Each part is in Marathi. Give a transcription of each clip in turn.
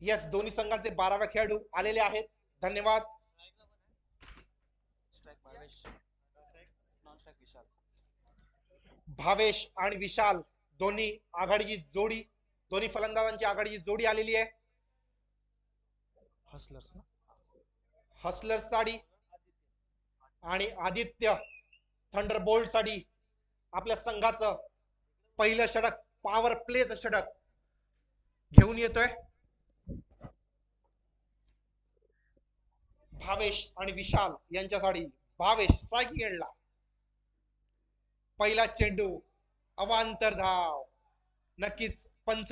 यस, दोन्ही संघांचे 12 खेळाडू आलेले आहेत. धन्यवाद. भावेश आणि विशाल दोन्ही आघाडीची जोडी, दोन्ही फलंदाजांची आघाडीची जोडी आलेली आहे. हसलर्स साठी आणि आदित्य थंडरबोल्ट साठी आपल्या संघाचं पहिलं षटक, पॉवर प्लेचं षटक घेऊन येतोय. भावेश आणि विशाल यांच्यासाठी भावेश स्ट्रायकिंग एंडला. पहिला चेंडू, अवांतर धाव. नक्कीच पंच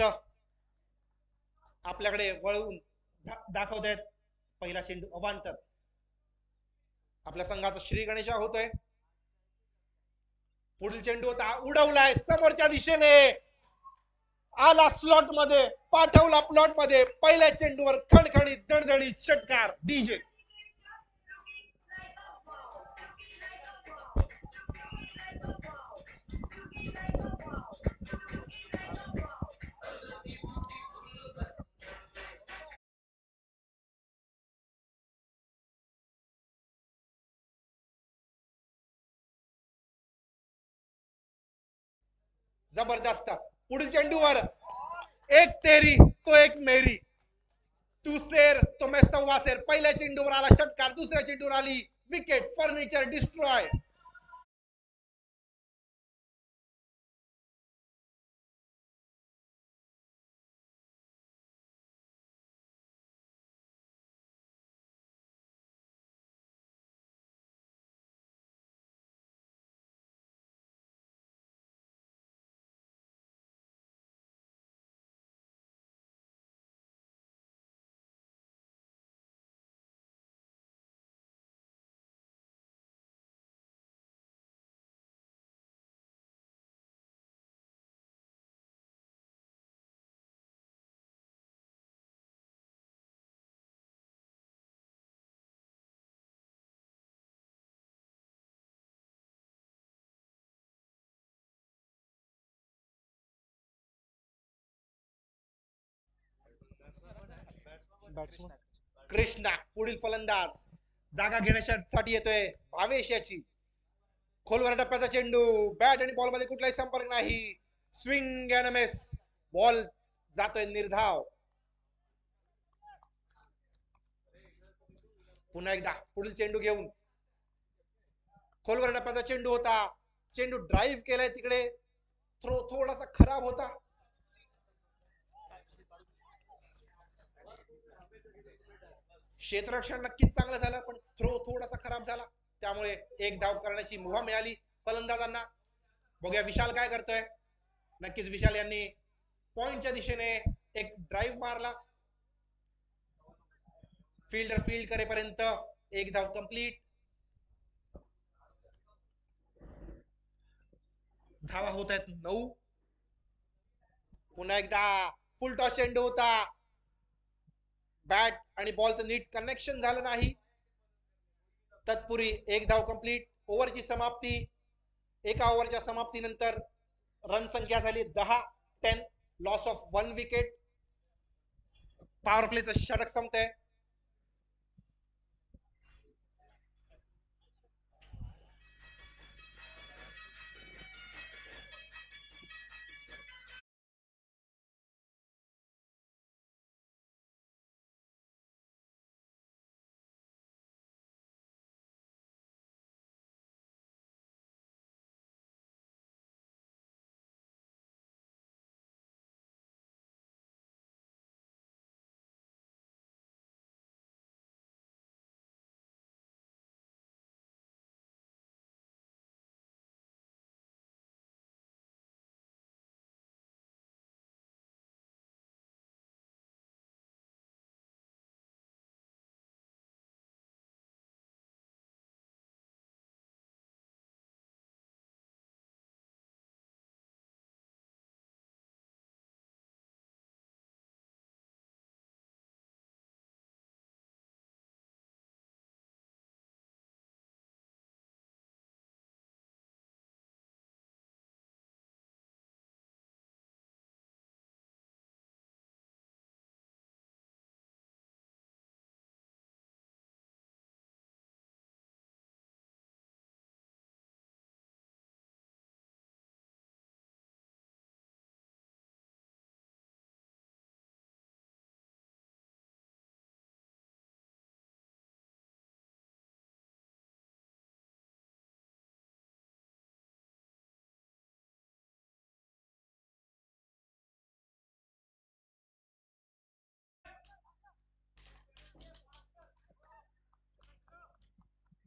आपल्याकडे वळून दाखवत आहेत. पहिला चेंडू अवांतर. आपल्या संघाचा श्री गणेशा होतोय. पुढील चेंडू होता, उडवलाय समोरच्या दिशेने, आला स्लॉट मध्ये, पाठवला प्लॉट मध्ये. पहिल्या चेंडूवर खणखणीत दणदणीत षटकार. डीजे जबरदस्त. पुढील चेंडूवर एक तेरी तो एक मेरी, तू शेर तो मैं सव्वा शेर. पहिल्या चेंडूवर आला षटकार. दुसऱ्या चेंडूवर आली विकेट. Furniture destroy. कृष्णा पुढील फलंदाज जागा घेण्यासाठी येतोय. भावेश याची खोलवर टप्प्याचा चेंडू, बॅट आणि बॉल मध्ये कुठलाही संपर्क नाही. Swing and miss. बॉल जातोय निर्धाव. पुन्हा एकदा पुढील चेंडू घेऊन, खोलवर टप्प्याचा चेंडू होता. चेंडू ड्राईव्ह केलाय तिकडे. थ्रो थोडासा खराब होता. क्षेत्ररक्षण नक्कीच चांगलं झालं, पण थ्रो थोडासा खराब झाला. त्यामुळे एक धाव करण्याची मुभा मिळाली फलंदाजांना. बघूया विशाल काय करतोय. नक्कीच विशाल यांनी पॉइंटच्या दिशेने एक ड्राईव्ह मारला. फील्डर फील्ड करेपर्यंत एक धाव कंप्लीट. धावा होत आहेत 9. पुन्हा एकदा फुल टॉस चेंडू होता. बॅट आणि बॉलचं नीट कनेक्शन झालं नाही. तत्पूर्वी एक धाव कंप्लीट. ओव्हरची समाप्ती. एका ओव्हरच्या समाप्तीनंतर रन संख्या झाली 10-10. Loss of 1 wicket. पॉवर प्लेचं षटक संपतंय.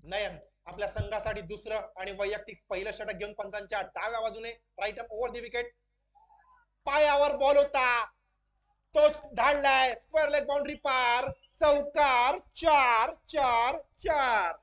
नयन आपल्या संघासाठी दुसरं आणि वैयक्तिक पहिलं षटक घेऊन पंचांच्या डाव्या बाजूने राईट ओव्हर द विकेट. पायावर बॉल होता, तोच धाडलाय स्क्वेअर लेग बाउंड्री पार, चौकार. 4-4-4.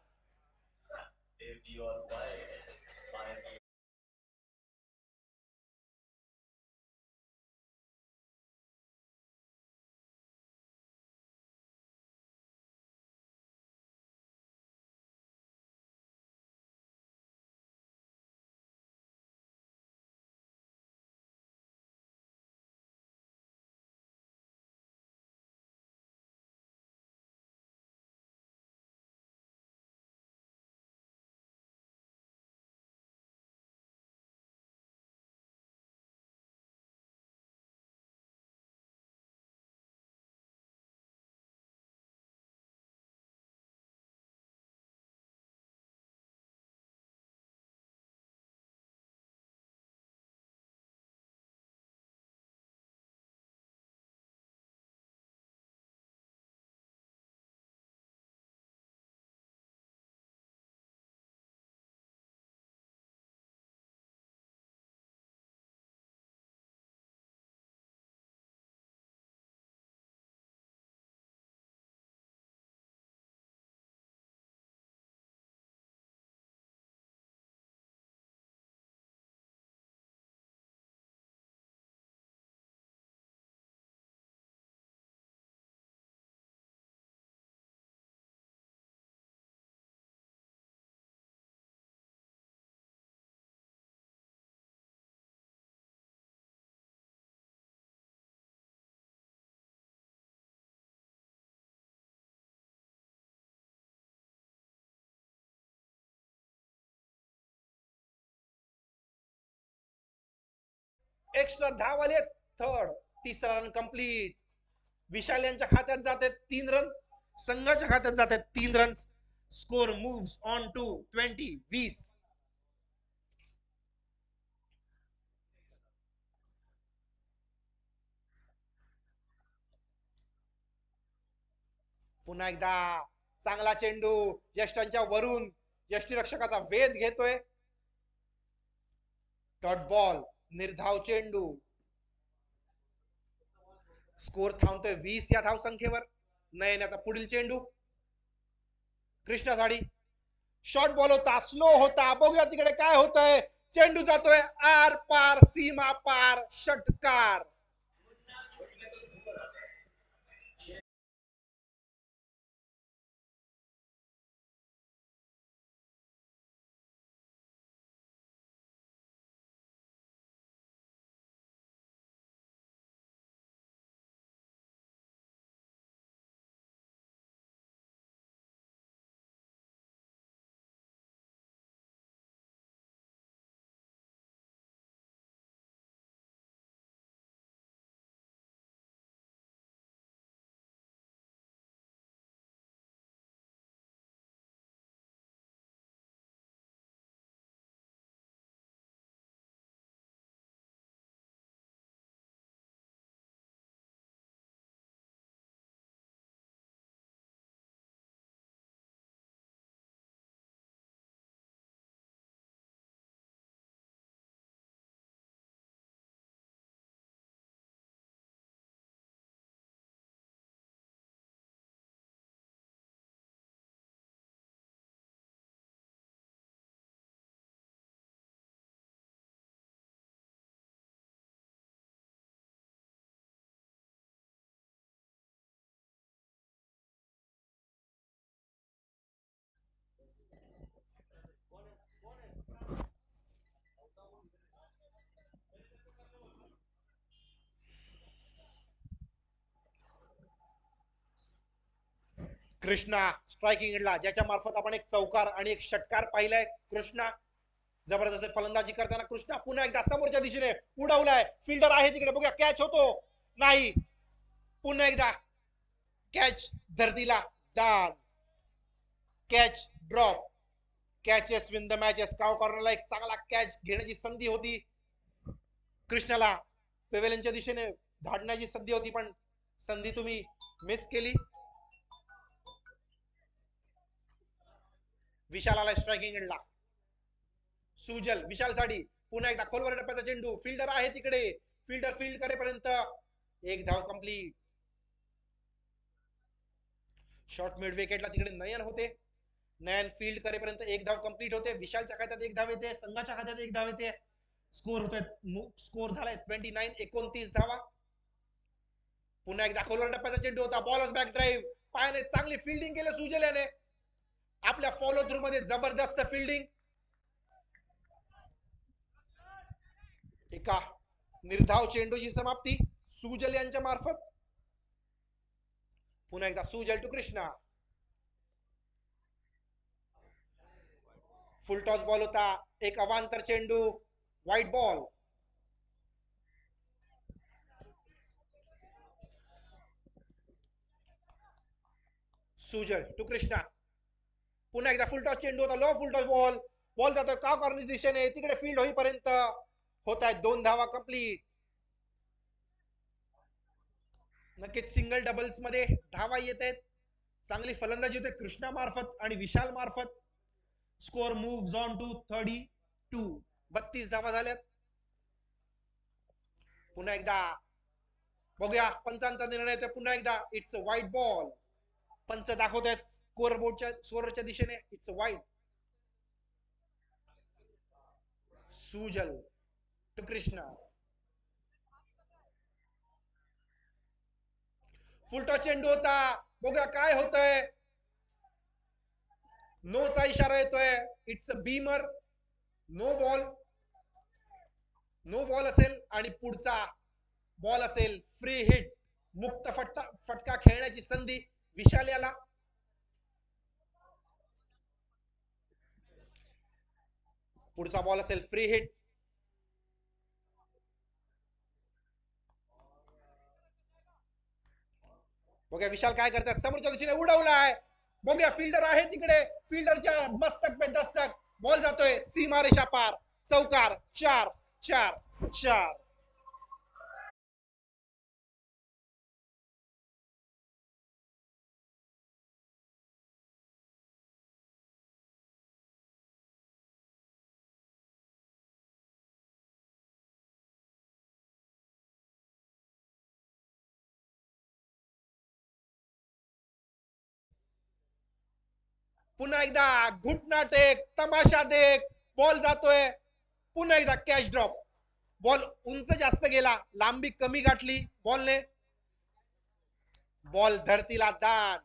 एक्स्ट्रा धाव आले. थर्ड, तिसरा रन कंप्लीट. विशाल यांच्या खात्यात जाते 3 रन, संघाच्या खात्यात जाते 3 run. Score moves on to 20-20. पुन्हा एकदा चांगला चेंडू ज्येष्ठांच्या वरून, यष्टीरक्षकाचा वेध घेतोय. डॉट बॉल, निर्धाव चेंडू. स्कोर थांबतोय 20 या धाव संख्येवर. नयनाचा पुढील चेंडू कृष्णासाठी. शॉर्ट बॉल होता, स्लो होता, बघूया तिकडे काय होतंय. चेंडू जातोय आर पार, सीमा पार, षटकार. कृष्णा स्ट्रायकिंग एंडला, ज्याच्या मार्फत आपण एक चौकार आणि एक षटकार पाहिलाय. कृष्णा जबरदस्त फलंदाजी करताना. कृष्णा पुन्हा एकदा समोरच्या दिशेने उडवलाय. फिल्डर आहे तिकडे, बघूया कॅच होतो नाही. पुन्हा एकदा कॅच धरतीला दान. Catch drop. Catches win the matches. काव कॉर्नरला एक चांगला कॅच घेण्याची संधी होती. कृष्णाला पेवेलियनच्या दिशेने धाडण्याची संधी होती, पण संधी तुम्ही मिस केली. विशाल आला स्ट्रायकिंग एंडला. सुजल विशालसाठी पुन्हा एकदा खोलवर टप्प्याचा चेंडू, फिल्डर आहे तिकडे, फिल्डर फील्ड करेपर्यंत एक धाव कंप्लीट. शॉर्ट मिड विकेटला तिकडे नयन होते, नयन फील्ड करेपर्यंत एक धाव कंप्लीट होते. विशालच्या खात्यात एक धाव येते, संघाच्या खात्यात एक धाव येते. स्कोर होतोय, स्कोर झालाय 29-29 धावा. पुन्हा एकदा खोलवर टप्प्याचा चेंडू होता, बॉलच बॅक ड्राईव्ह, पायाने चांगली फिल्डिंग केलं सुजल याने, आपल्या फॉलो थ्रू मध्ये जबरदस्त फिल्डिंग. एका निर्धाव चेंडूची समाप्ती सुजल यांच्या मार्फत. पुन्हा एकदा Sujal to Krishna, full toss ball होता, एक अवांतर चेंडू, white ball. Sujal to Krishna, पुन्हा एकदा फुल टॉस चेंडू होता, low full toss ball, ball जातोय का कॉर्नर दिशेने, तिकडे फील्ड होईपर्यंत होत आहेत 2 धावा कंप्लीट. नक्कीच सिंगल डबल्स मध्ये धावा येत आहेत, चांगली फलंदाजी होते कृष्णा मार्फत आणि विशाल मार्फत. स्कोर मूव्स ऑन टू 32, 32 धावा झाल्यात. पुन्हा एकदा बघूया पंचांचा निर्णय येतोय, पुन्हा एकदा इट्स व्हाईट बॉल. पंच दाखवत आहे स्कोर बोर्डच्या स्कोरच्या दिशेने, it's white. Sujal to Krishna, full toss चेंडू होता, बघूया काय होतंय. नो चा इशारा येतोय, it's beamer, no ball. No ball असेल आणि पुढचा बॉल असेल फ्री हिट, मुक्त फटका खेळण्याची संधी विशाल याला. पुढचा बॉल असेल फ्री हिट. बघूया विशाल काय करतात, समोरच्या दिशेने उडवलाय, बघूया फिल्डर आहे तिकडे, फिल्डरच्या मस्तक पे दस्तक, बॉल जातोय सीमारेषा पार, चौकार. 4-4-4. पुन्हा एकदा घुटना टेक, तमाशा देख, बॉल जातोय, पुन्हा एकदा कॅच ड्रॉप, बॉल उंच जास्त गेला, लांबी कमी गाठली बॉलने, बॉल धरतीला दान.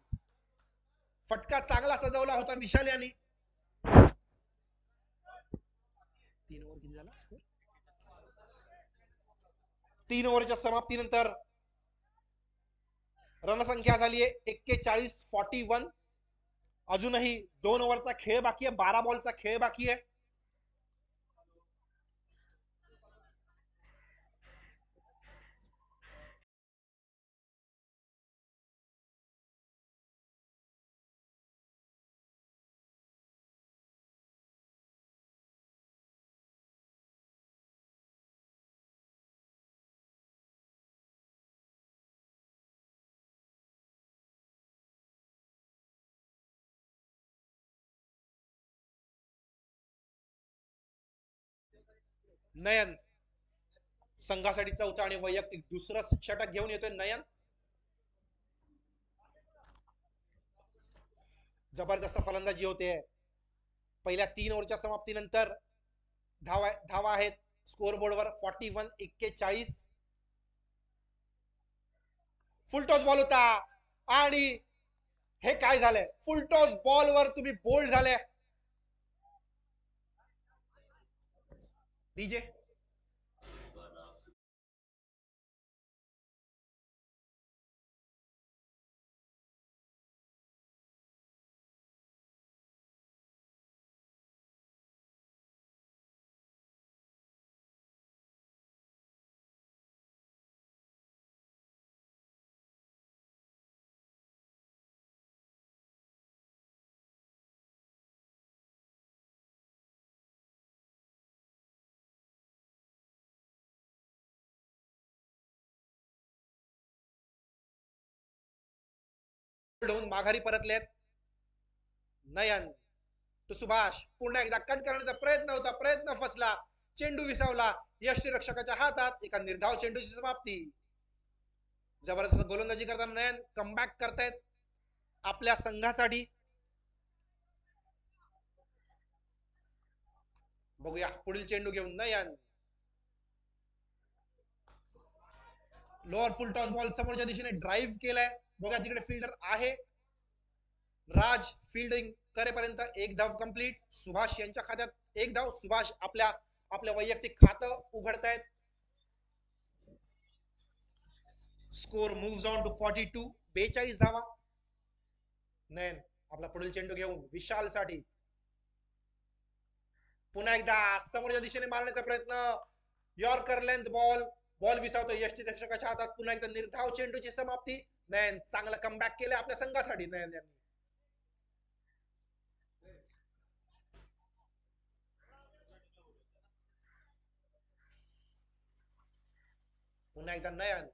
फटका चांगला सजवला होता विशाल यांनी. 3 ओव्हर किती झाला स्कोर? 3 ओव्हरच्या समाप्तीनंतर रणसंख्या झाली आहे 41-41. अजूनही 2 ओव्हरचा खेळ बाकी आहे, 12 बॉलचा खेळ बाकी आहे. नयन संघासाठी चौथा आणि वैयक्तिक दुसरं षटक घेऊन येतोय नयन. जबरदस्त फलंदाजी होते. पहिल्या 3 ओव्हरच्या समाप्तीनंतर धावा आहेत स्कोर बोर्डवर 41-41. फुलटॉस बॉल होता आणि हे काय झालंय, फुलटॉस बॉलवर तुम्ही बोल्ड झाले डीजे. माघारी परतलेत नयन. तो सुभाष पुन्हा एकदा कट करण्याचा प्रयत्न होता, प्रयत्न फसला, चेंडू विसावला यष्टीरक्षकाच्या हातात. एका निर्धाव चेंडूची समाप्ती. जबरदस्त गोलंदाजी करताना नयन कमबॅक करतायत आपल्या संघासाठी. बघूया पुढील चेंडू घेऊन नयन. लोअर फुल टॉस बॉल समोरच्या दिशेने ड्राईव्ह केलाय. बघा तिकडे फिल्डर आहे. राज फिल्डिंग करेपर्यंत एक धाव कंप्लीट. सुभाष यांच्या खात्यात एक धाव. सुभाष आपल्या वैयक्तिक खातं उघडतायत. Score moves on to 42. 42 धावा. नयन आपला पुढील चेंडू घेऊन विशाल साठी. पुन्हा एकदा समोरच्या दिशेने मारण्याचा प्रयत्न. Yorker length ball. बॉल विसावतो यष्टीरक्षकाच्या हातात. पुन्हा एकदा निर्धाव चेंडूची समाप्ती. नयन चांगला कमबॅक केलं आपल्या संघासाठी. नयन यांनी पुन्हा एकदा नयन.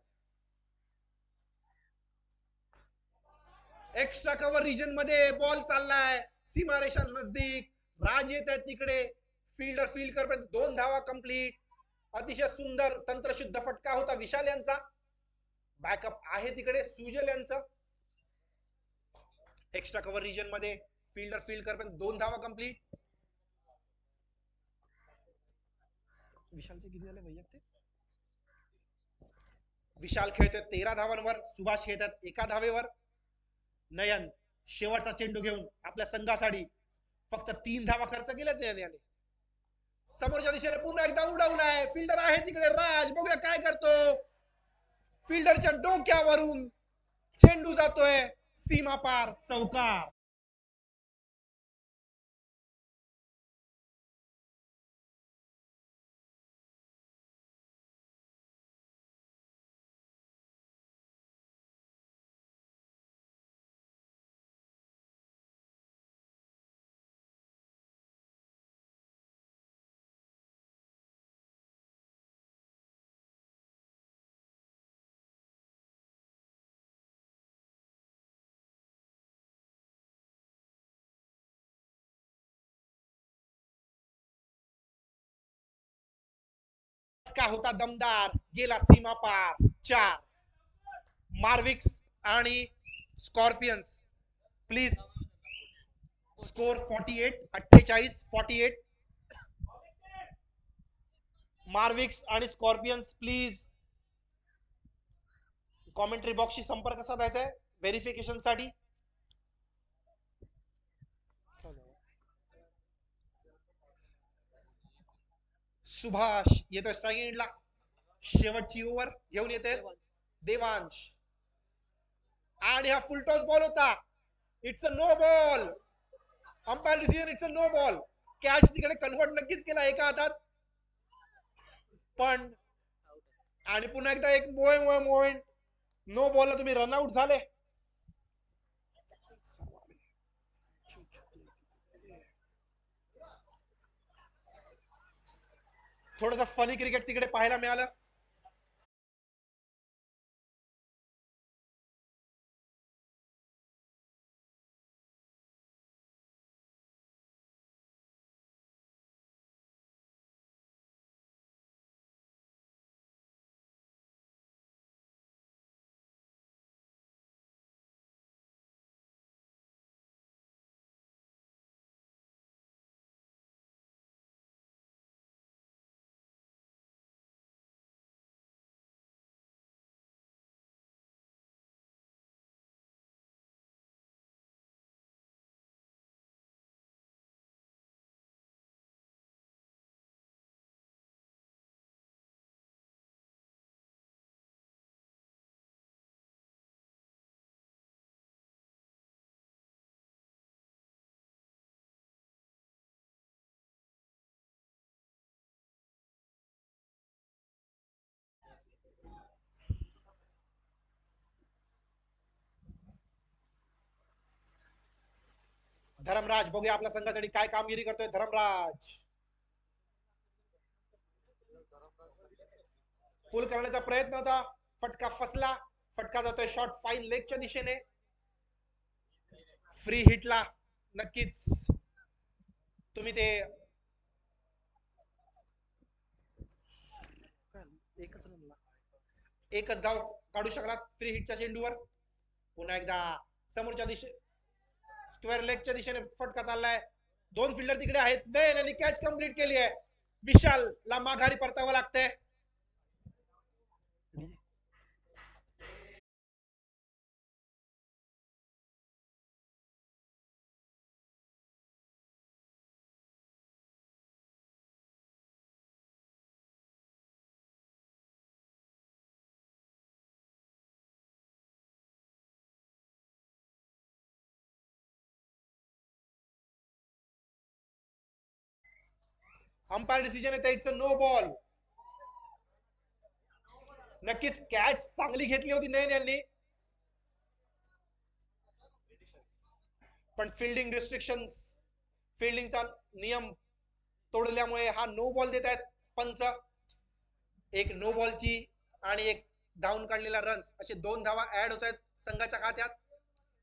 एक्स्ट्रा कव्हर रिजन मध्ये बॉल चाललाय सीमारेषा नजदीक. राज येत आहेत तिकडे. फिल्डर फील्ड करपर्यंत 2 धावा कंप्लीट. अतिशय सुंदर तंत्रशुद्ध फटका होता विशाल यांचा. बॅकअप आहे तिकडे सुजल यांचं. एक्स्ट्रा कव्हर रिजन मध्ये फिल्डर फील्ड करपर्यंत 2 धावा कंप्लीट. विशालचे किती झाले वैयक्तिक? विशाल खेळतोय 13 धावांवर. सुभाष खेळतात 1 धावेवर. नयन शेवटचा चेंडू घेऊन आपल्या संघासाठी फक्त 3 धावा खर्च केल्यात नयन याने. समोरच्या दिशेने पुन्हा एकदा उडवलाय. फिल्डर आहे तिकडे राज. बघूया काय करतो. फिल्डरच्या डोक्यावरून चेंडू जातोय सीमा पार. चौकार. का होता दमदार. गेला सीमा पार. 4. मार्विक्स आणि स्कॉर्पियन्स प्लीज. स्कोर 48. 48. मार्विक्स आणि स्कॉर्पियन्स प्लीज कॉमेंट्री बॉक्सशी संपर्क साधायचा आहे व्हेरिफिकेशन साठी. सुभाष येतोय स्ट्राईक एंडला. शेवटची ओव्हर घेऊन येते देवांश. आणि हा फुल टॉस बॉल होता. It's a no ball. Umpire decision it's a no ball. Catch तिकडे कन्व्हर्ट नक्कीच केला एका हातात. पण आणि पुन्हा एकदा एक मोमेंट. नो बॉलला तुम्ही रनआउट झाले. थोडंसं फनी क्रिकेट तिकडे पाहायला मिळालं. धरमराज बघूया आपल्या संघासाठी काय कामगिरी करतोय धरमराज. पुल करण्याचा प्रयत्न होता. फटका फसला. फटका जातोय शॉर्ट फाईन लेगच्या दिशेने. फ्री हिटला नक्कीच तुम्ही ते एकच धाव काढू शकला फ्री हिटच्या चेंडूवर. पुन्हा एकदा समोरच्या दिशे स्क्वेअर लेगच्या दिशेने फटका चाललाय. दोन फिल्डर तिकडे आहेत. नयन यांनी कॅच कंप्लीट केली आहे. विशालला माघारी परतावं लागतंय. अंपायर डिसिजन आहे, इट्स अ नो बॉल. नक्कीच कॅच चांगली घेतली होती नयन यांनी, पण फिल्डिंग रिस्ट्रिक्शन्स, फिल्डिंगचा नियम तोडल्यामुळे हा नो बॉल देत आहेत पंच. एक नो बॉलची आणि एक धावून काढलेला रन्स असे 2 धावा ऍड होत आहेत संघाच्या खात्यात.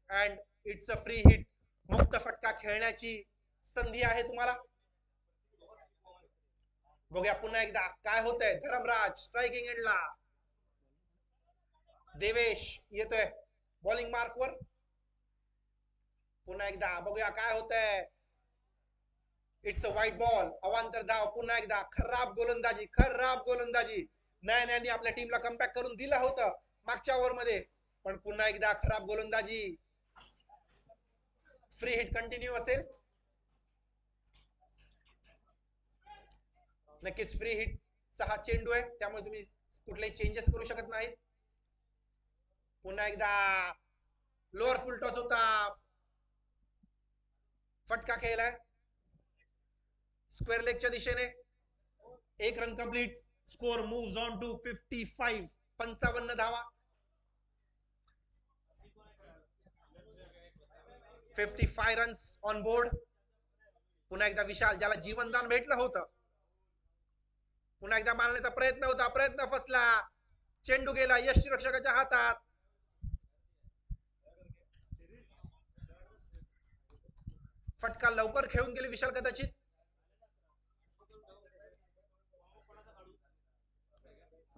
And it's a free hit. मुक्त फटका खेळण्याची संधी आहे तुम्हाला. बघूया पुन्हा एकदा काय होतंय. धरमराज स्ट्रायकिंग एंडला. देवेश येतोय बॉलिंग मार्कवर. पुन्हा एकदा बघूया काय होतंय. It's a white ball. अवांतर धाव. पुन्हा एकदा खराब गोलंदाजी, खराब गोलंदाजी. नयन यांनी आपल्या टीमला कमबॅक करून दिलं होतं मागच्या ओव्हरमध्ये, पण पुन्हा एकदा खराब गोलंदाजी. फ्री हिट कंटिन्यू असेल. नक्कीच फ्री हिटचा हा चेंडू आहे, त्यामुळे तुम्ही कुठलेही चेंजेस करू शकत नाहीत. पुन्हा एकदा लोअर फुल टॉस होता. फटका खेळलाय स्क्वेअर लेगच्या दिशेने. 1 run complete. Score moves on to 55. 55 धावा. 55 रन्स ऑन बोर्ड. पुन्हा एकदा विशाल, ज्याला जीवनदान भेटलं होतं, पुन्हा एकदा मारण्याचा प्रयत्न होता, प्रयत्न फसला. चेंडू गेला यष्टीरक्षकाच्या हातात. फटका लवकर खेळून गेले विशाल कदाचित.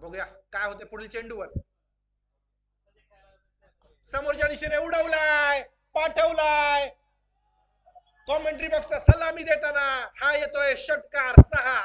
बघूया काय होते पुढील चेंडूवर. समोरच्या दिशेने उडवलाय, पाठवलाय. कॉमेंट्री बॉक्सचा सलामी देताना हा येतोय षटकार 6.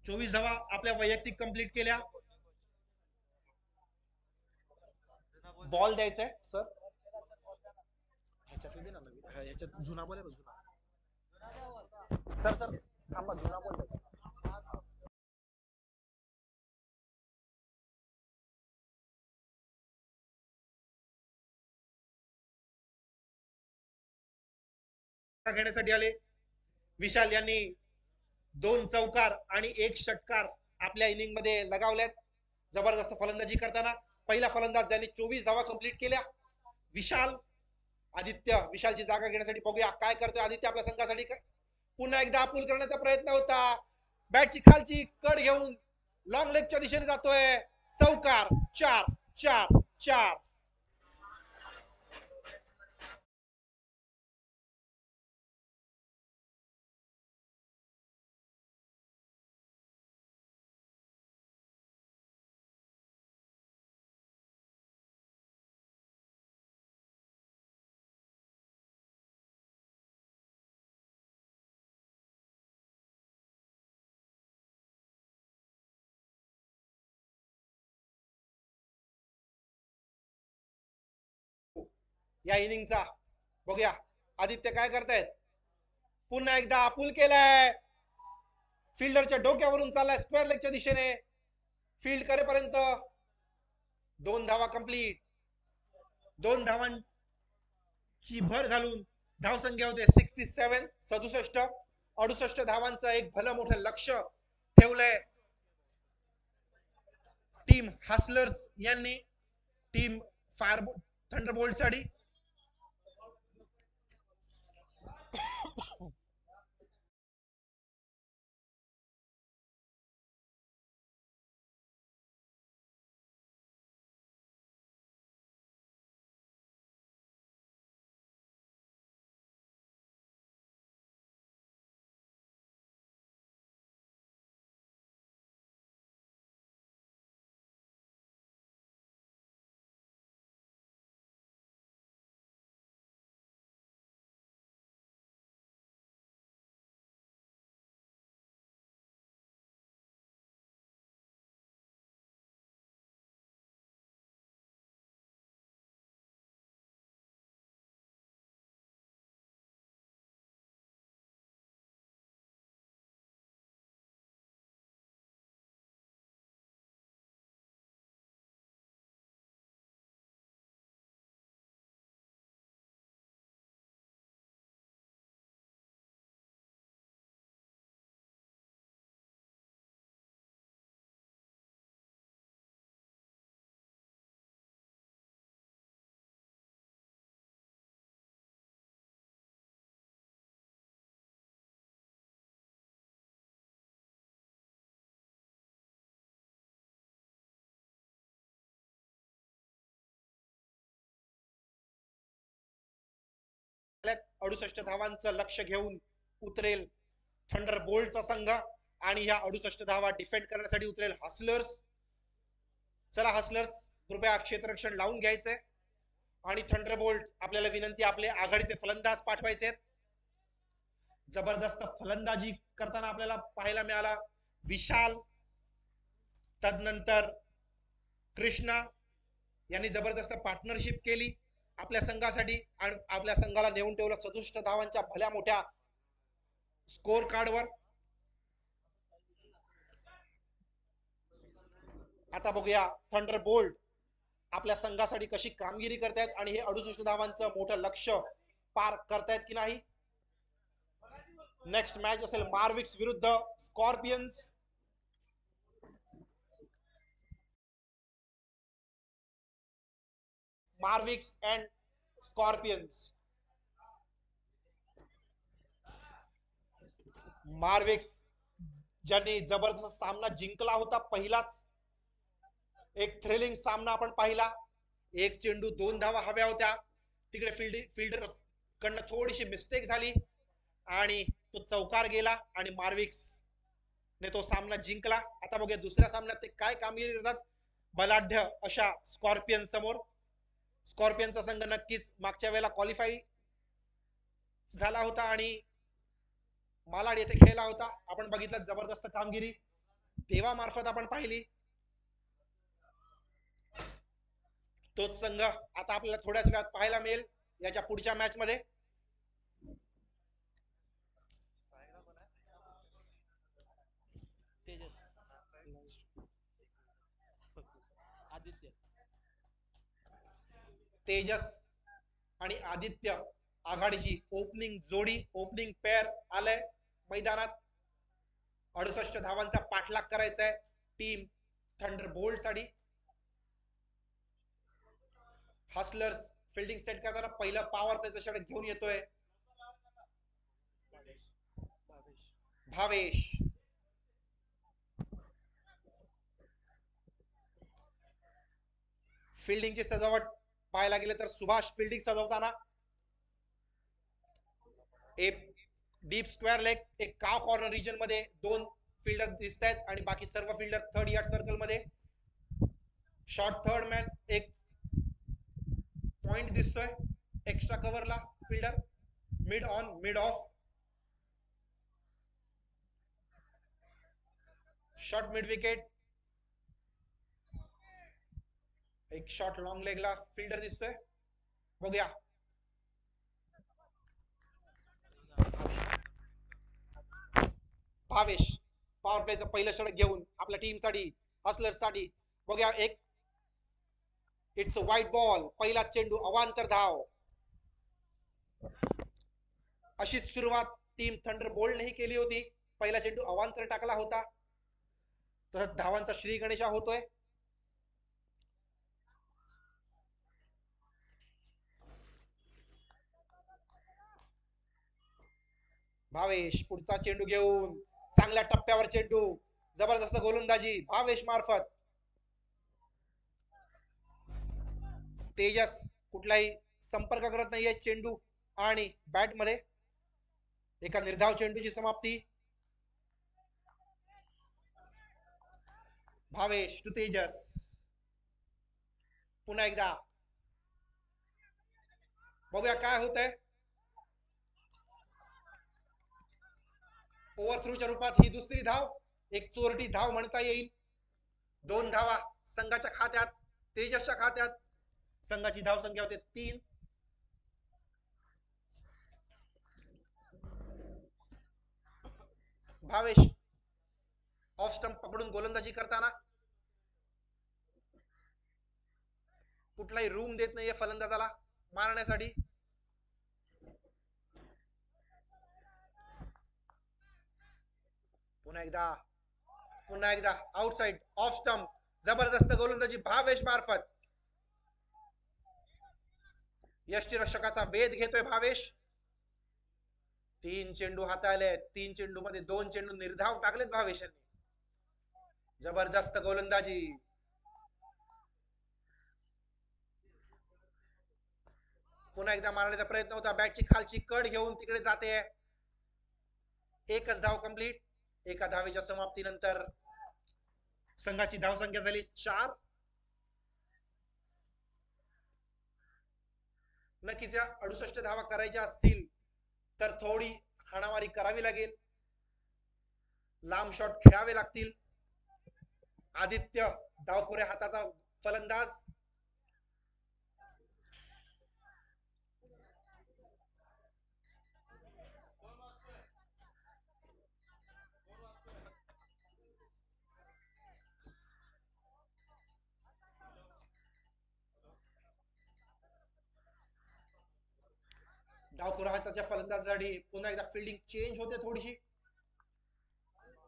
चोवीस धावा आपल्या वैयक्तिक कंप्लीट केल्या. बॉल द्यायचा आहे सर. ह्याच्यात दे ना नवीन, ह्याच्यात जुना बॉल आहे जुना. सर सर थांबा, जुना बॉल द्यायचा. घेण्यासाठी आले. विशाल यांनी 2 चौकार आणि 1 षटकार आपल्या इनिंग मध्ये लगावल्यात. जबरदस्त फलंदाजी करताना पहिला फलंदाज त्यांनी 24 धावा कंप्लीट केल्या. विशाल आदित्य, विशालची जागा घेण्यासाठी बघूया काय करतोय आदित्य आपल्या संघासाठी. पुन्हा एकदा अपूल करण्याचा प्रयत्न होता. बॅटची खालची कड घेऊन लॉंग लेगच्या दिशेने जातोय. चौकार. 4 4 4. या इनिंगचा बघूया आदित्य काय करतायत. पुन्हा एकदा अपूल केलाय. फिल्डरच्या डोक्यावरून चाललाय स्क्वेअर लेगच्या दिशेने. फील्ड करेपर्यंत 2 धावा कंप्लीट. 2 धावांची भर घालून धावसंख्या होते 67. 68 धावांचं एक भलं मोठं लक्ष ठेवलंय टीम हसलर्स यांनी टीम फायर थंडरबोल्ट साठी. झाल्यात 68 धावांचं लक्ष घेऊन उतरेल थंडरबोल्टचा संघ आणि ह्या 68 धावा डिफेंड करण्यासाठी उतरेल हसलर्स. चला हसलर्स कृपया क्षेत्ररक्षण लावून घ्यायचंय आणि थंडरबोल्ट आपल्याला विनंती आपले आघाडीचे फलंदाज पाठवायचे आहेत. जबरदस्त फलंदाजी करताना आपल्याला पाहायला मिळाला विशाल, तदनंतर कृष्णा यांनी जबरदस्त पार्टनरशिप केली आपल्या संघासाठी आणि आपल्या संघाला नेऊन ठेवलं 67 धावांच्या भल्या मोठ्या स्कोर कार्डवर. आता बघूया थंडरबोल्ट आपल्या संघासाठी कशी कामगिरी करतायत आणि हे 68 धावांचं मोठं लक्ष पार करतायत की नाही. नेक्स्ट मॅच असेल मार्विक्स विरुद्ध Scorpions. Mavericks and Scorpions. Mavericks ज्यांनी जबरदस्त सामना जिंकला होता, पहिलाच एक थ्रिलिंग सामना आपण पाहिला. एक चेंडू 2 धावा हव्या होत्या, तिकडे फिल्डर कडनं थोडीशी मिस्टेक झाली आणि तो चौकार गेला आणि मार्विक्स ने तो सामना जिंकला. आता बघूया दुसऱ्या सामन्यात ते काय कामगिरी करतात बलाढ्य अशा स्कॉर्पियन समोर. स्कॉर्पियनचा संघ नक्कीच मागच्या वेळेला क्वालिफाय झाला होता आणि मालाड येथे खेळला होता. आपण बघितलं जबरदस्त कामगिरी देवामार्फत आपण पाहिली. तोच संघ आता आपल्याला थोड्याच वेळात पाहायला मिळेल याच्या पुढच्या मॅच मध्ये. तेजस आणि आदित्य आघाडीची ओपनिंग जोडी, ओपनिंग पेअर आलंय मैदानात. 68 धावांचा पाठलाग करायचा आहे टीम थंडरबोल्ट साठी. हसलर्स फिल्डिंग सेट करताना पहिलं पॉवर प्लेचं षटक घेऊन येतोय भावेश. फिल्डिंगची सजावट पाहायला गेले तर सुभाष फिल्डिंग सजवताना एक डीप स्क्वेअर लेग, एक काव कॉर्नर रिजन मध्ये 2 फिल्डर दिसत आहेत आणि बाकी सर्व फिल्डर 3rd यार्ड सर्कल मध्ये. शॉर्ट थर्ड मॅन एक पॉइंट दिसतोय एक्स्ट्रा कव्हरला fielder. Mid on, mid off, short mid wicket, एक शॉर्ट लॉंग लेगला फिल्डर दिसतोय. बघूया भावेश पॉवर प्लेचं पहिलं षटक घेऊन आपल्या टीम साठी हसलर्स साठी. बघूया एक इट्स अ व्हाईट बॉल. पहिला चेंडू अवांतर धाव. अशीच सुरुवात टीम थंडर बोल्टनेही केली होती. पहिला चेंडू अवांतर टाकला होता. तसंच धावांचा श्री गणेशा होतोय. भावेश पुढचा चेंडू घेऊन चांगल्या टप्प्यावर चेंडू. जबरदस्त गोलंदाजी भावेश मार्फत. तेजस कुठलाही संपर्क करत नाहीये चेंडू आणि बॅट मध्ये. एका निर्धाव चेंडूची समाप्ती. भावेश टू तेजस. पुन्हा एकदा बघूया काय होतंय. ओव्हर थ्रूच्या रूपात ही दुसरी धाव. एक चोरटी धाव म्हणता येईल. 2 धावा संघाच्या खात्यात, तेजसच्या खात्यात. संघाची धाव संख्या होते 3. भावेश ऑफ स्टंप पकडून गोलंदाजी करताना कुठलाही रूम देत नाहीये फलंदाजाला मारण्यासाठी. पुन्हा एकदा आउटसाइड ऑफ स्टंप. जबरदस्त गोलंदाजी भावेश मार्फत. यष्टीरक्षकाचा वेध घेतोय भावेश. 3 चेंडू हाताळले. 3 चेंडू मध्ये 2 चेंडू निर्धाव टाकलेत भावेश यांनी. जबरदस्त गोलंदाजी. पुन्हा एकदा मारण्याचा प्रयत्न होता. बॅटची खालची कड घेऊन तिकडे जाते. एकच धाव कंप्लीट. एका धावेच्या समाप्तीनंतर संघाची धावसंख्या झाली 4. नक्कीच या 68 धावा करायच्या असतील तर थोडी हाणामारी करावी लागेल. लांब शॉट खेळावे लागतील. आदित्य डावखोऱ्या हाताचा फलंदाज. डावखोऱ्या हाताच्या फलंदाजासाठी पुन्हा एकदा फिल्डिंग चेंज होते थोडीशी.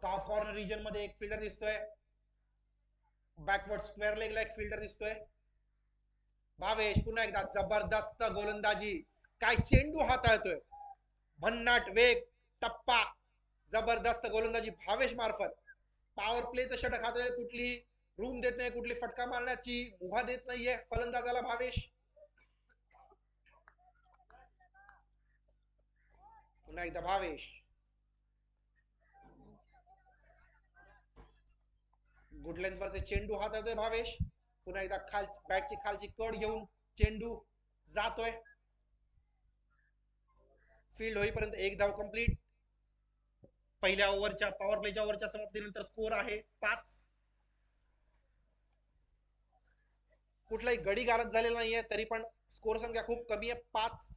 टॉप कॉर्नर रिजन मध्ये एक फिल्डर दिसतोय. बॅकवर्ड स्क्वेअर लेगला एक फिल्डर दिसतोय. भावेश पुन्हा एकदा जबरदस्त गोलंदाजी. काय चेंडू हाताळतोय. भन्नाट वेग, टप्पा. जबरदस्त गोलंदाजी भावेश मार्फत. पॉवर प्लेचं षटक हाताळले. कुठलीही रूम देत नाही, कुठली फटका मारण्याची मुभा देत नाहीये फलंदाजाला भावेश. पुन्हा एकदा भावेश. गुड लेंथ वरचे चेंडू हाताळतोय भावेश. पुन्हा एकदा बॅटची खालची कड घेऊन चेंडू जातोय. फील्ड होईपर्यंत एक धाव कंप्लीट. पहिल्या ओव्हरच्या पॉवर प्लेच्या ओव्हरच्या समाप्तीनंतर स्कोर आहे 5. कुठलाही गडी गारद झालेला नाहीये तरी पण स्कोर संख्या खूप कमी आहे 5.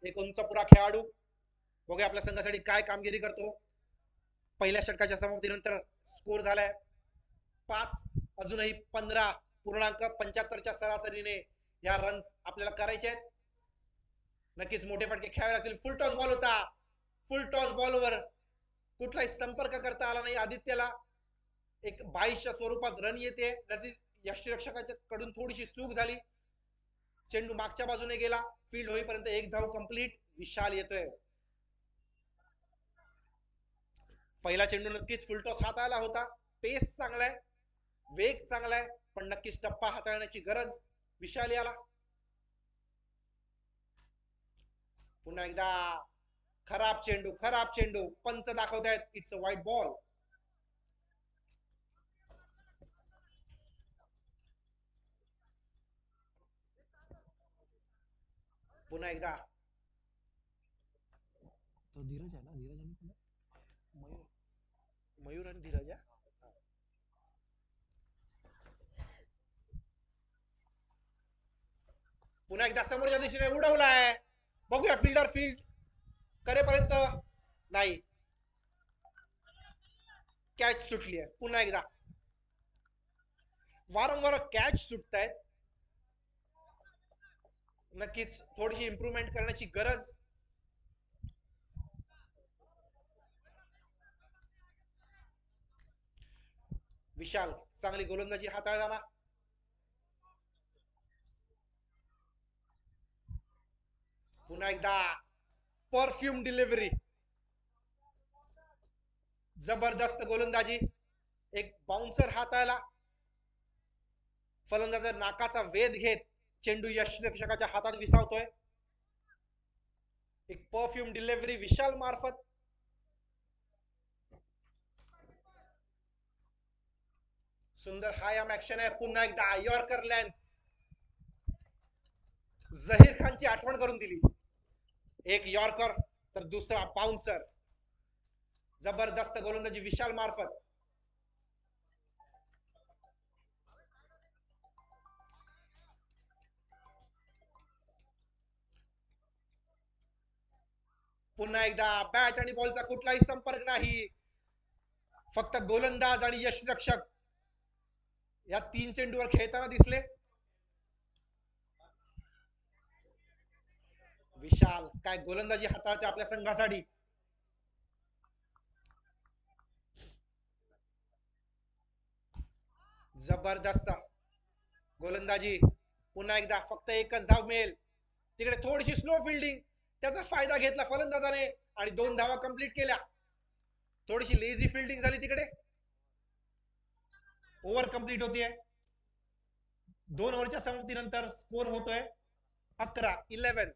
एक उंच पुरा खेळाडू. बघूया आपल्या संघासाठी काय कामगिरी करतो. पहिल्या षटकाच्या समाप्तीनंतर स्कोर झालाय 5. अजूनही 15.75च्या सरासरीने या रन आपल्याला करायचे आहेत. नक्कीच मोठे फटके खेळावे लागतील. फुल टॉस बॉल होता. फुल टॉस बॉलवर कुठलाही संपर्क करता आला नाही आदित्यला. एक 22च्या स्वरूपात रन येते. यष्टीरक्षकाच्या कडून थोडीशी चूक झाली. चेंडू मागच्या बाजूने गेला. फील्ड होईपर्यंत एक धाव कंप्लीट. विशाल येतोय. पहिला चेंडू नक्कीच फुलटॉस हाताळला होता. पेस चांगला आहे, वेग चांगला आहे, पण नक्कीच टप्पा हाताळण्याची गरज विशाल याला. पुन्हा एकदा खराब चेंडू. पंच दाखवतायत इट्स अ व्हाईट बॉल. पुन्हा एकदा तो धीरज आहे ना, धीरज आणि कोण मयूर, मयूर आणि धीरज हा? पुन्हा एकदा समोरच्या दिशेने उडवलाय, बघूया फिल्डर फील्ड करेपर्यंत नाही, कॅच सुटली आहे. पुन्हा एकदा वारंवार कॅच सुटतायत, नक्कीच थोडीशी इम्प्रूव्हमेंट करण्याची गरज. विशाल चांगली गोलंदाजी हाताळताना, पुन्हा एकदा परफ्यूम डिलिव्हरी, जबरदस्त गोलंदाजी, एक बाउन्सर हाताळला, फलंदाज नाकाचा वेध घेत चेंडू यष्टिरक्षकाच्या हातात विसावतोय. एक परफ्यूम डिलिव्हरी विशाल मार्फत. सुंदर हायम ऍक्शन आहे. पुन्हा एकदा यॉर्कर लेंथ, जहीर खानची आठवण करून दिली. एक यॉर्कर तर दुसरा बाउन्सर, जबरदस्त गोलंदाजी विशाल मार्फत. पुन्हा एकदा बॅट आणि बॉलचा कुठलाही संपर्क नाही, फक्त गोलंदाज आणि यष्टिरक्षक या 3 चेंडूवर खेळताना दिसले. विशाल काय गोलंदाजी हाताळते आपल्या संघासाठी. जबरदस्त गोलंदाजी. पुन्हा एकदा फक्त एकच धाव मिळेल, तिकडे थोडीशी स्लो फिल्डिंग, त्याचा फायदा घेतला फलंदाजाने आणि 2 धावा कंप्लीट केल्या. थोडीशी लेझी फिल्डिंग झाली तिकडे, ओव्हर कंप्लीट होतीये. 2 ओव्हरच्या समाप्तीनंतर स्कोर होतोय 11-11.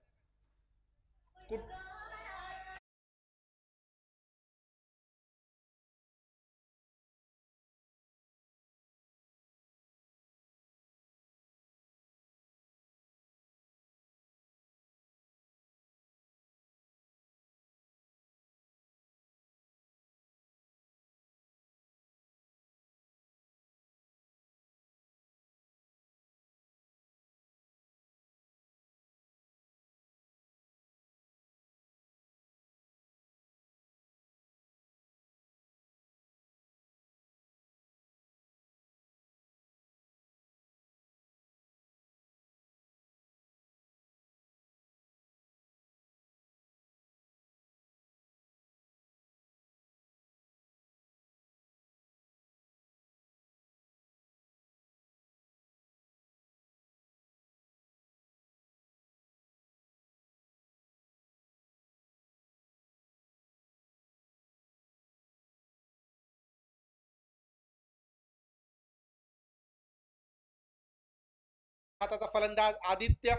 हाताचा फलंदाज आदित्य,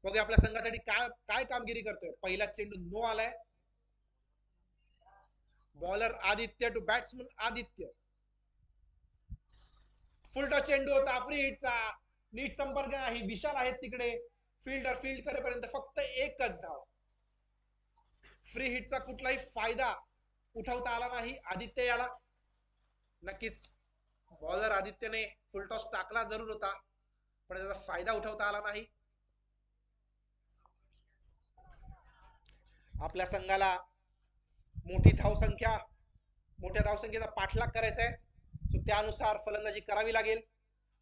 बघूया आपल्या संघासाठी काय काय कामगिरी करतोय. पहिला चेंडू नो आलाय. Bowler Aditya to batsman Aditya. Full toss चेंडू होता, फ्री हिटचा, नीट संपर्क नाही, विशाल आहेत तिकडे. फिल्डर फील्ड करेपर्यंत फक्त एकच धाव. फ्री हिटचा कुठलाही फायदा उठवता आला नाही आदित्य याला. नक्कीच बॉलर आदित्यने फुलटॉस टाकला जरूर होता, पण त्याचा फायदा उठवता आला नाही. आपल्या संघाला मोठी धावसंख्या, मोठ्या धावसंख्येचा पाठलाग करायचा आहे, सो त्यानुसार फलंदाजी करावी लागेल,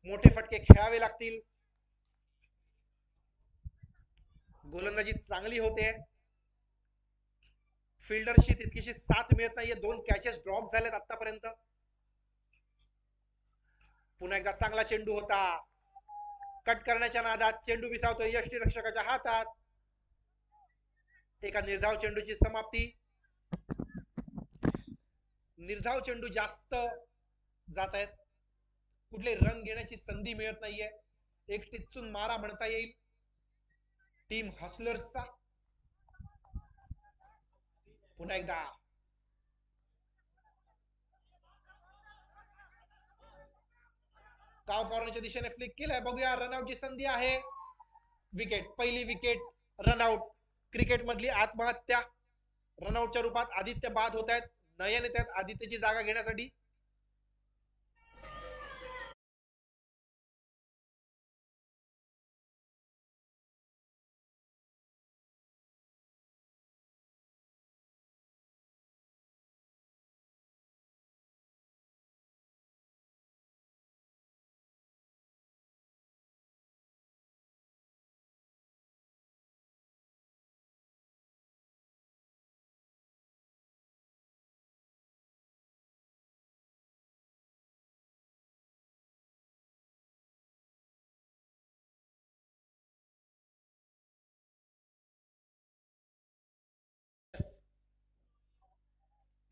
मोठे फटके खेळावे लागतील. गोलंदाजी चांगली होते, फिल्डरशी तितकीशी साथ मिळत नाहीये. 2 कॅचेस ड्रॉप झालेत आतापर्यंत. पुन्हा एकदा चांगला चेंडू होता, कट करण्याच्या नादात चेंडू विसावतोय यष्टिरक्षकाच्या हातात. एका निर्धाव चेंडूची समाप्ती. निर्धाव चेंडू जास्त जात आहेत, कुठले रन घेण्याची संधी मिळत नाहीये. एक टिच्चून मारा म्हणता येईल टीम हसलर्सचा. पुन्हा एकदा काव कॉर्नरच्या दिशेने फ्लिक केलाय, बघूया रनआउटची संधी आहे. विकेट, पहिली विकेट रनआउट. क्रिकेट मधली आत्महत्या. रनआउटच्या रूपात आदित्य बाद होत आहेत. नयन येत आहेत आदित्यची जागा घेण्यासाठी.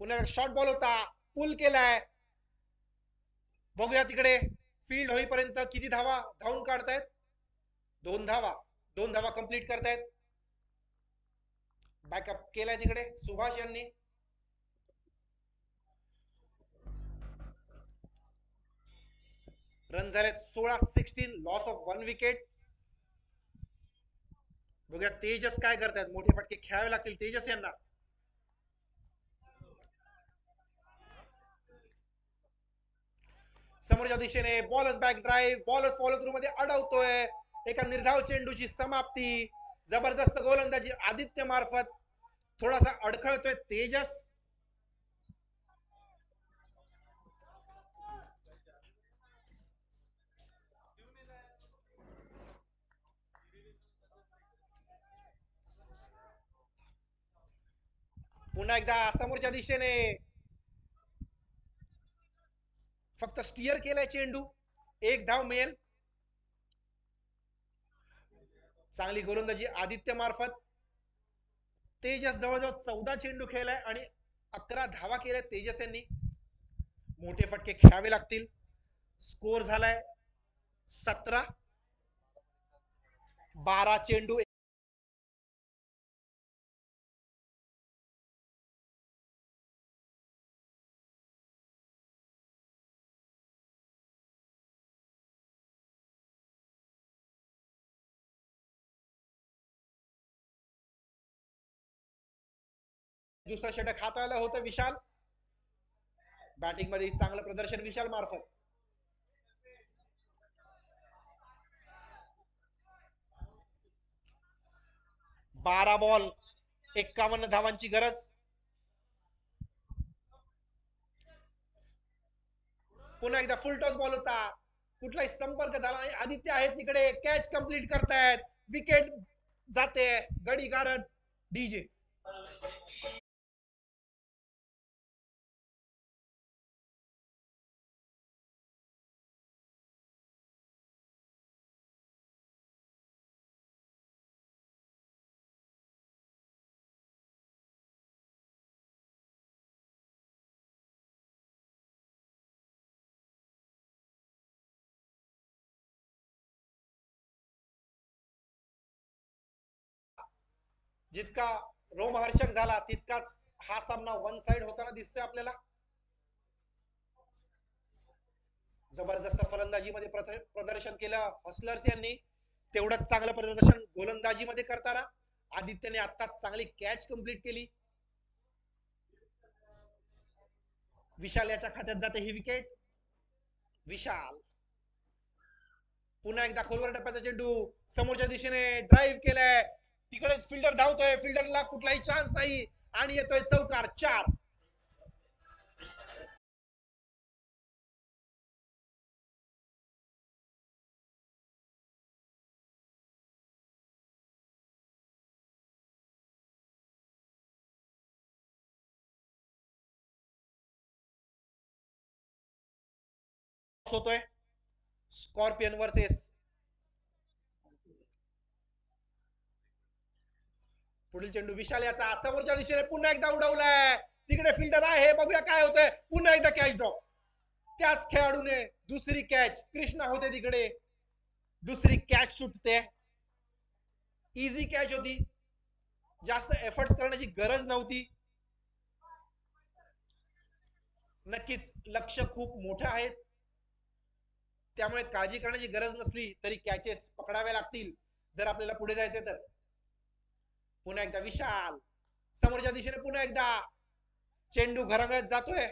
पुन्हा शॉर्ट बॉल होता, पुल केलाय. बघूया तिकडे फील्ड होईपर्यंत किती धावा धावून काढतायत. 2 धावा. 2 धावा कंप्लीट करतायत. बॅकअप केलाय तिकडे सुभाष यांनी. रन झालेत 16. Loss of 1 wicket. बघूया तेजस काय करतायत. मोठे फटके खेळावे लागतील तेजस यांना. समोरच्या दिशेने bowlers back drive. Bowlers follow through मध्ये अडवतोय. एका निर्धाव चेंडूची समाप्ती. जबरदस्त गोलंदाजी आदित्य मार्फत. थोडासा अडखळतोय तेजस. पुन्हा एकदा समोरच्या दिशेने फक्त स्टिअर केलाय चेंडू. 1 धाव मिळेल. चांगली गोलंदाजी आदित्य मार्फत. तेजस जवळजवळ 14 चेंडू खेळलाय आणि 11 धावा केल्या तेजस यांनी. मोठे फटके खेळावे लागतील. स्कोर झालाय 17. 12 चेंडू. दुसरं षटक हाताळलं होतं विशाल. बॅटिंग मध्ये चांगलं प्रदर्शन विशाल मार्फत. बारा बॉल 51 धावांची गरज. पुन्हा एकदा फुल टॉस बॉल होता. कुठलाही संपर्क झाला नाही. आदित्य आहेत तिकडे. कॅच कंप्लीट करतायत. विकेट जाते. गडी कारण डीजे. जितका रोमहर्षक झाला तितकाच हा सामना वन साइड होताना दिसतोय आपल्याला. जबरदस्त फलंदाजीमध्ये प्रदर्शन केलं हसलर्स यांनी. तेवढंच चांगलं प्रदर्शन गोलंदाजीमध्ये करताना आदित्यने आता चांगली कॅच कंप्लीट केली. विशाल याच्या खात्यात जाते ही विकेट. विशाल पुन्हा एकदा खोलवर टप्प्याचा चेंडू. समोरच्या दिशेने ड्राईव्ह केलाय. तिकडेच फिल्डर धावतोय. फिल्डरला कुठलाही चान्स नाही आणि येतोय चौकार. 4. होतोय स्कॉर्पियन वर्सेस. पुढील चेंडू विशाल याचा. समोरच्या दिशेने पुन्हा एकदा उडवलाय. तिकडे फिल्डर आहे. बघूया काय होतंय. पुन्हा एकदा कॅच ड्रॉप. त्याच खेळाडूने दुसरी कॅच. कृष्णा होते तिकडे. दुसरी कॅच सुटते. इझी कॅच होती. जास्त एफर्ट्स करण्याची गरज नव्हती. नक्कीच लक्ष खूप मोठं आहे. त्यामुळे काळजी करण्याची गरज नसली तरी कॅचेस पकडाव्या लागतील जर आपल्याला पुढे जायचे तर. पुन्हा एकदा विशाल, समोरच्या दिशेने पुन्हा एकदा चेंडू घराघरात जातोय,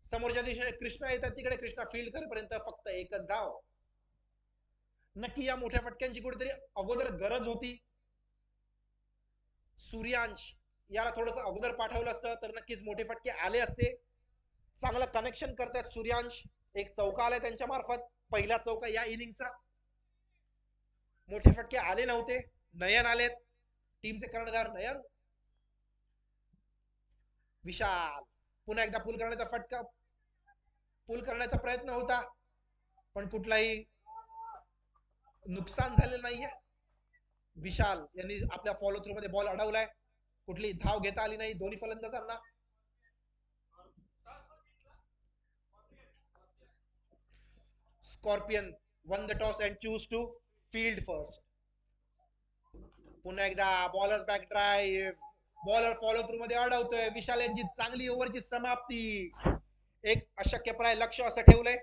समोरच्या दिशेने कृष्णा येतात, तिकडे कृष्णा फील्ड करेपर्यंत फक्त एकच धाव. नक्की या मोठ्या फटक्यांची कुठेतरी अगोदर गरज होती. सूर्यांश याला थोडस अगोदर पाठवलं असतं तर नक्कीच मोठे फटके आले असते. चांगलं कनेक्शन करतात सूर्यांश, एक चौका आलाय त्यांच्या मार्फत, पहिला चौका या इनिंगचा. मोठे फटके आले नव्हते. नयन आलेत, टीमचे कर्णधार नयन. विशाल पुन्हा एकदा पुल करण्याचा फटका, पुल करण्याचा प्रयत्न होता पण कुठलाही नुकसान झालेलं नाहीये. विशाल यांनी आपल्या फॉलो थ्रू मध्ये बॉल अडवलाय, कुठली धाव घेता आली नाही दोन्ही फलंदाजांना. Scorpion won the toss and choose to field first. पुन्हा एकदा bowlers back drive, bowler follow through मध्ये अडवतोय. विशाल यांची चांगली ओव्हरची समाप्ती, एक अशक्यप्राय लक्ष असं ठेवलंय.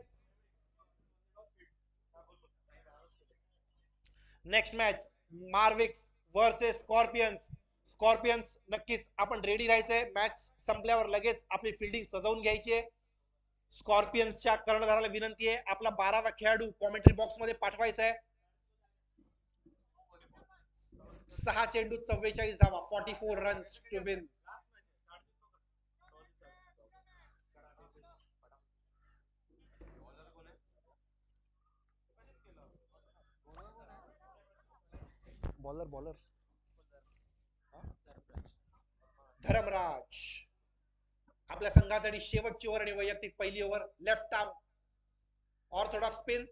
Next match Mavericks versus Scorpions. Scorpions नक्कीच आपण रेडी राहायचंय, मॅच संपल्यावर लगेच आपली फिल्डिंग सजवून घ्यायची आहे. स्कॉर्पियन्सच्या कर्णधाराला विनंती आहे आपला 12वा खेळाडू कॉमेंट्री बॉक्स मध्ये पाठवायचा आहे. 6 चेंडू 44 धावा, 44 runs to win. Bowler bowler Dharamraj आपल्या संघासाठी शेवटची ओव्हर आणि वैयक्तिक पहिली over. Left arm orthodox spin,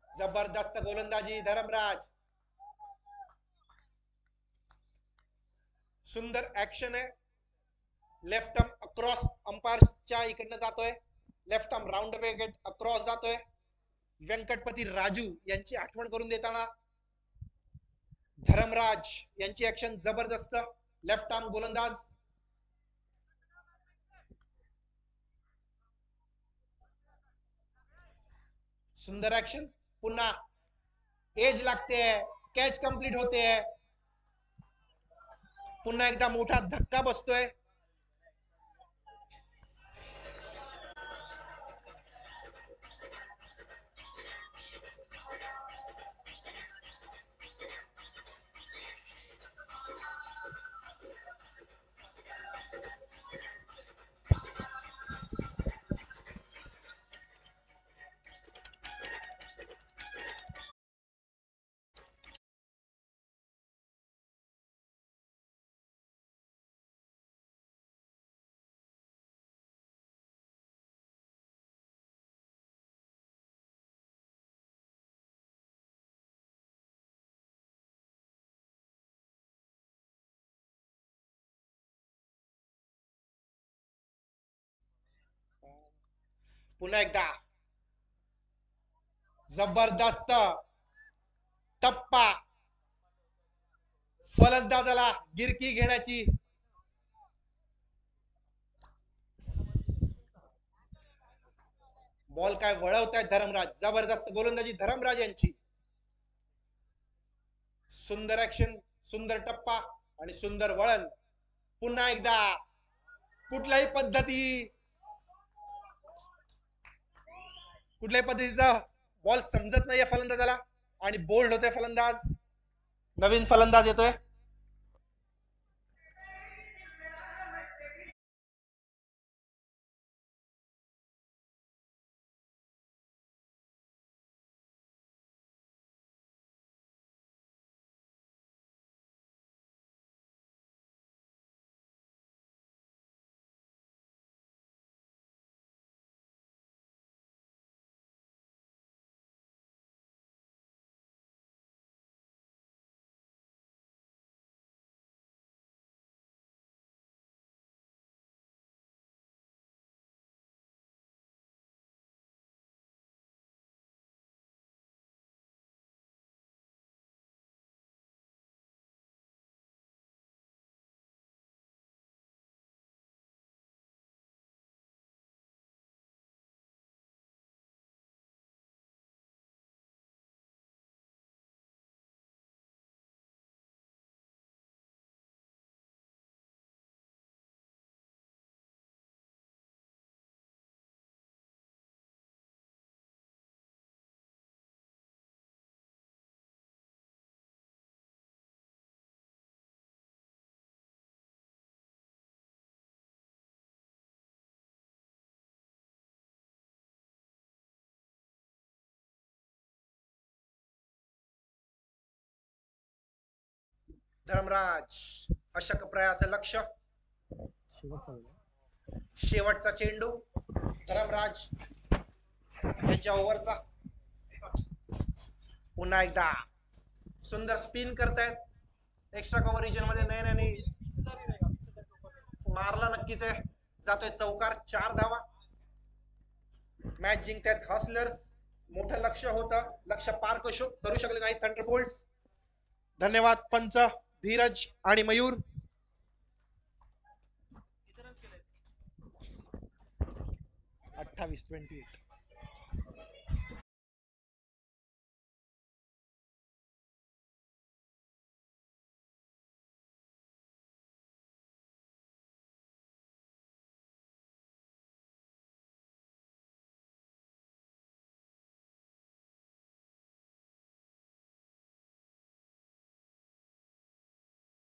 जबरदस्त गोलंदाजी धरमराज. सुंदर ऍक्शन आहे. लेफ्ट आर्म अक्रॉस अंपायरच्या इकडनं जातोय, लेफ्ट आर्म राऊंड वे गेट अक्रॉस जातोय. व्यंकटपती राजू यांची आठवण करून देताना धरमराज यांची ऍक्शन जबरदस्त. लेफ्ट आर्म गोलंदाज. सुंदर ऍक्शन, पुन्हा एज लागते, कॅच कंप्लीट होते, पुन्हा एकदा मोठा धक्का बसतोय. पुन्हा एकदा जबरदस्त टप्पा, फलंदाजाला गिरकी घेण्याची. बॉल काय वळवतायत धरमराज, जबरदस्त गोलंदाजी धरमराज यांची. सुंदर ऍक्शन, सुंदर टप्पा आणि सुंदर वळण. पुन्हा एकदा कुठल्याही पद्धतीचा बॉल समजत नाहीये फलंदाजाला आणि बोल्ड होतोय फलंदाज. नवीन फलंदाज येतोय. धर्मराज अशक प्रयास लक्ष, शेवटचा वेळ. शेवटचा चेंडू धर्मराज यांच्या ओव्हरचा. पुन्हा एकदा सुंदर स्पिन करतायत एक्स्ट्रा कव्हर रिजन मध्ये. नयनाने मारला नक्कीच आहे. जातोय चौकार. 4 धावा. मॅच जिंकतायत हसलर्स. मोठं लक्ष होतं, लक्ष पार करू शकले नाही थंडरबोल्ट्स. धन्यवाद पंच धीरज आणि मयूर. 28-28.